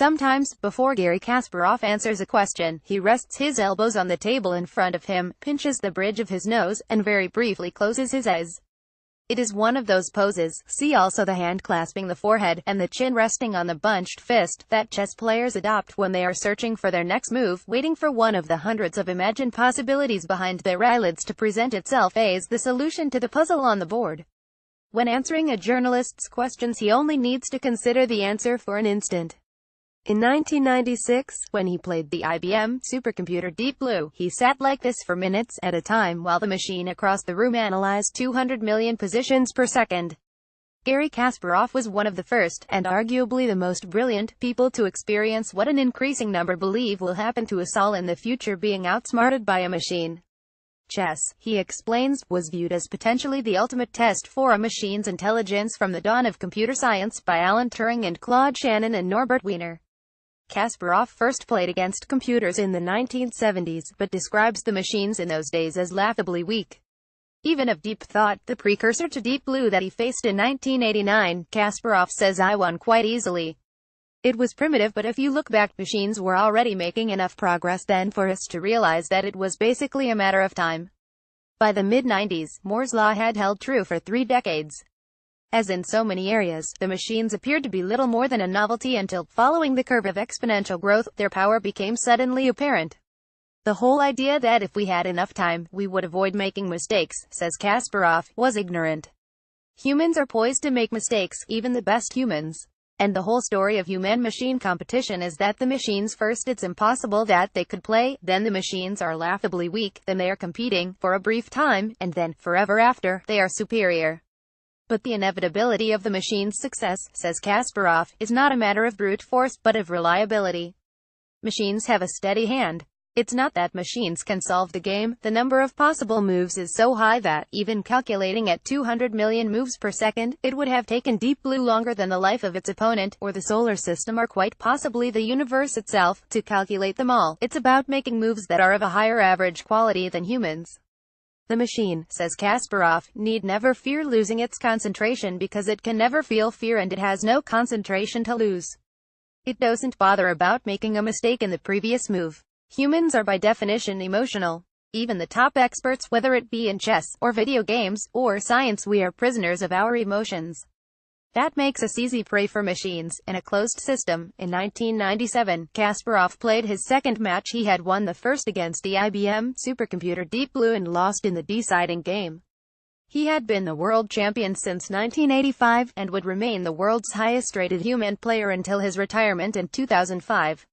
Sometimes, before Garry Kasparov answers a question, he rests his elbows on the table in front of him, pinches the bridge of his nose, and very briefly closes his eyes. It is one of those poses, see also the hand clasping the forehead, and the chin resting on the bunched fist, that chess players adopt when they are searching for their next move, waiting for one of the hundreds of imagined possibilities behind their eyelids to present itself as the solution to the puzzle on the board. When answering a journalist's questions, he only needs to consider the answer for an instant. In 1996, when he played the IBM supercomputer Deep Blue, he sat like this for minutes at a time while the machine across the room analyzed 200 million positions per second. Garry Kasparov was one of the first, and arguably the most brilliant, people to experience what an increasing number believe will happen to us all in the future: being outsmarted by a machine. Chess, he explains, was viewed as potentially the ultimate test for a machine's intelligence from the dawn of computer science by Alan Turing and Claude Shannon and Norbert Wiener. Kasparov first played against computers in the 1970s, but describes the machines in those days as laughably weak. Even of Deep Thought, the precursor to Deep Blue that he faced in 1989, Kasparov says, "I won quite easily. It was primitive, but if you look back, machines were already making enough progress then for us to realize that it was basically a matter of time." By the mid-90s, Moore's law had held true for 3 decades. As in so many areas, the machines appeared to be little more than a novelty until, following the curve of exponential growth, their power became suddenly apparent. The whole idea that if we had enough time, we would avoid making mistakes, says Kasparov, was ignorant. Humans are poised to make mistakes, even the best humans. And the whole story of human-machine competition is that the machines first it's impossible that they could play, then the machines are laughably weak, then they are competing, for a brief time, and then, forever after, they are superior. But the inevitability of the machine's success, says Kasparov, is not a matter of brute force, but of reliability. Machines have a steady hand. It's not that machines can solve the game, the number of possible moves is so high that, even calculating at 200 million moves per second, it would have taken Deep Blue longer than the life of its opponent, or the solar system, or quite possibly the universe itself, to calculate them all. It's about making moves that are of a higher average quality than humans. The machine, says Kasparov, need never fear losing its concentration because it can never feel fear and it has no concentration to lose. It doesn't bother about making a mistake in the previous move. Humans are by definition emotional. Even the top experts, whether it be in chess, or video games, or science, we are prisoners of our emotions. That makes us easy prey for machines. In a closed system, in 1997, Kasparov played his second match. He had won the first against the IBM supercomputer Deep Blue and lost in the deciding game. He had been the world champion since 1985, and would remain the world's highest-rated human player until his retirement in 2005.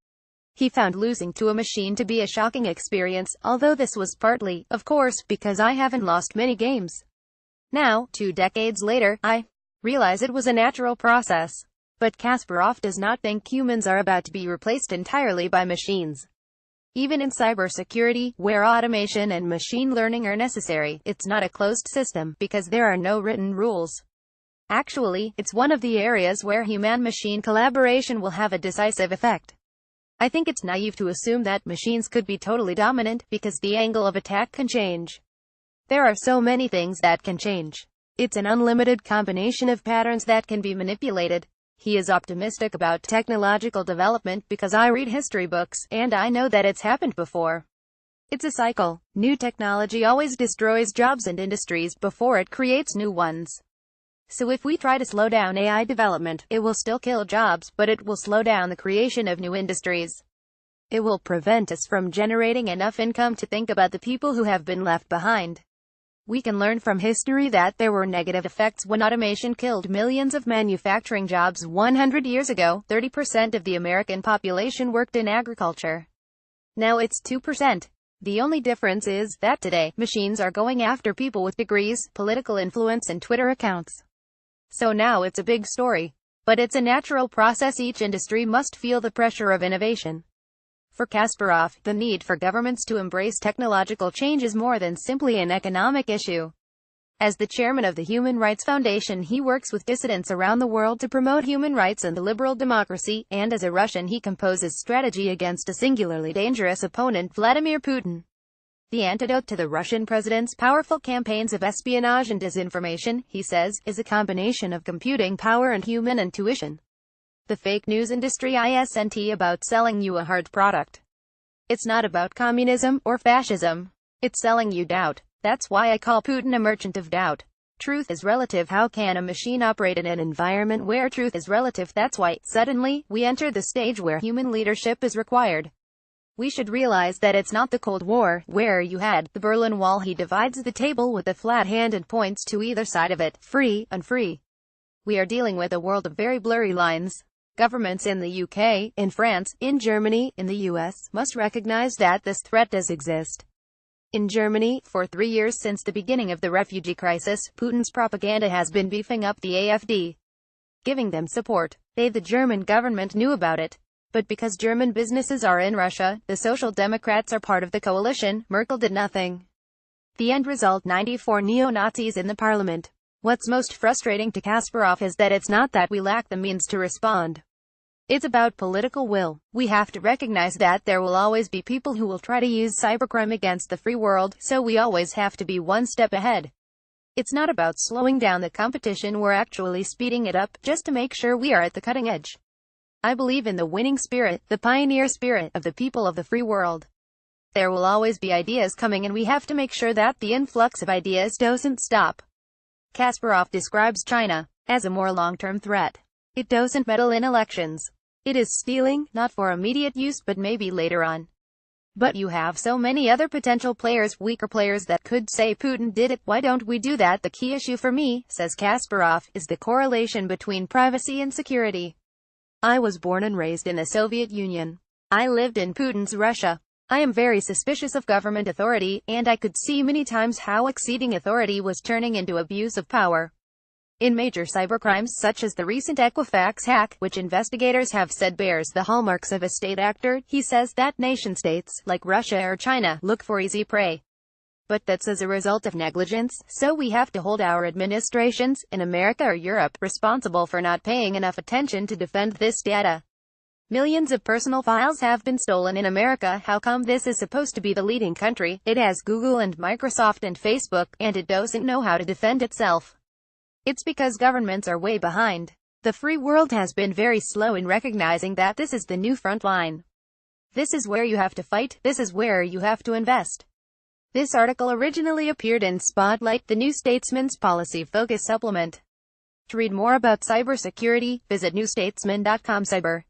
He found losing to a machine to be a shocking experience, although this was partly, of course, because I haven't lost many games. Now, 2 decades later, I realize it was a natural process. But Kasparov does not think humans are about to be replaced entirely by machines. Even in cybersecurity, where automation and machine learning are necessary, it's not a closed system, because there are no written rules. Actually, it's one of the areas where human-machine collaboration will have a decisive effect. I think it's naive to assume that machines could be totally dominant, because the angle of attack can change. There are so many things that can change. It's an unlimited combination of patterns that can be manipulated. He is optimistic about technological development because I read history books, and I know that it's happened before. It's a cycle. New technology always destroys jobs and industries before it creates new ones. So if we try to slow down AI development, it will still kill jobs, but it will slow down the creation of new industries. It will prevent us from generating enough income to think about the people who have been left behind. We can learn from history that there were negative effects when automation killed millions of manufacturing jobs 100 years ago. 30% of the American population worked in agriculture. Now it's 2%. The only difference is that today, machines are going after people with degrees, political influence, and Twitter accounts. So now it's a big story. But it's a natural process. Each industry must feel the pressure of innovation. For Kasparov, the need for governments to embrace technological change is more than simply an economic issue. As the chairman of the Human Rights Foundation, he works with dissidents around the world to promote human rights and the liberal democracy, and as a Russian he composes strategy against a singularly dangerous opponent, Vladimir Putin. The antidote to the Russian president's powerful campaigns of espionage and disinformation, he says, is a combination of computing power and human intuition. The fake news industry isn't about selling you a hard product. It's not about communism or fascism. It's selling you doubt. That's why I call Putin a merchant of doubt. Truth is relative. How can a machine operate in an environment where truth is relative? That's why, suddenly, we enter the stage where human leadership is required. We should realize that it's not the Cold War, where you had the Berlin Wall. He divides the table with a flat hand and points to either side of it, free, unfree. We are dealing with a world of very blurry lines. Governments in the UK, in France, in Germany, in the US, must recognize that this threat does exist. In Germany, for 3 years since the beginning of the refugee crisis, Putin's propaganda has been beefing up the AfD, giving them support. The German government knew about it. But because German businesses are in Russia, the Social Democrats are part of the coalition, Merkel did nothing. The end result: 94 neo-Nazis in the parliament. What's most frustrating to Kasparov is that it's not that we lack the means to respond. It's about political will. We have to recognize that there will always be people who will try to use cybercrime against the free world, so we always have to be one step ahead. It's not about slowing down the competition, we're actually speeding it up, just to make sure we are at the cutting edge. I believe in the winning spirit, the pioneer spirit, of the people of the free world. There will always be ideas coming and we have to make sure that the influx of ideas doesn't stop. Kasparov describes China as a more long-term threat. It doesn't meddle in elections. It is stealing, not for immediate use but maybe later on. But you have so many other potential players, weaker players, that could say Putin did it. Why don't we do that? The key issue for me, says Kasparov, is the correlation between privacy and security. I was born and raised in the Soviet Union. I lived in Putin's Russia. I am very suspicious of government authority, and I could see many times how exceeding authority was turning into abuse of power. In major cybercrimes such as the recent Equifax hack, which investigators have said bears the hallmarks of a state actor, he says that nation-states, like Russia or China, look for easy prey. But that's as a result of negligence, so we have to hold our administrations, in America or Europe, responsible for not paying enough attention to defend this data. Millions of personal files have been stolen in America. How come this is supposed to be the leading country? It has Google and Microsoft and Facebook, and it doesn't know how to defend itself. It's because governments are way behind. The free world has been very slow in recognizing that this is the new front line. This is where you have to fight. This is where you have to invest. This article originally appeared in Spotlight, the New Statesman's Policy Focus supplement. To read more about cybersecurity, visit newstatesman.com. Cyber